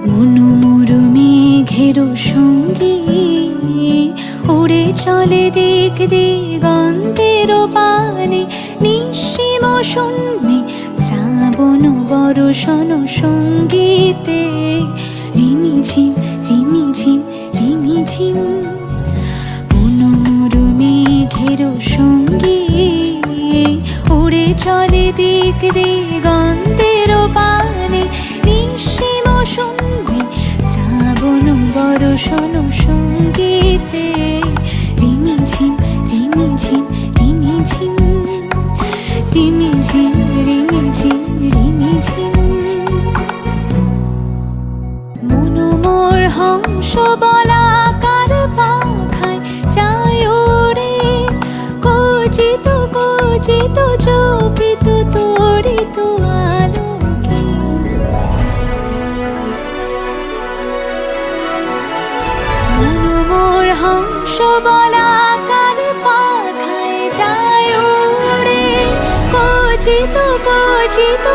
মনোমুরু মেঘের সঙ্গী উড়ে চলে দিক দিগন্তের পানে, নিঃসীম শূন্যে শ্রাবণ বর্ষণ সঙ্গীতে রিমিঝিম রিমিঝিম রিমিঝিম। মনোমুরু মেঘের সঙ্গী উড়ে চলে দিক দিগন্তের পানে, নিঃসীম শূন্যে শ্রাবণ বর্ষণ সঙ্গীতে রিমিঝিম রিমিঝিম রিমিঝিম রিমিঝিম রিমিঝিম রিমিঝিম। মনোমোর হংস বলাকার পাখায় যায় ওরে, কচিত কচিত চকিত তড়িত আলোকে। মনোমোর হংস বলাকার পাখায় যায় ওরে, কচিত কচিত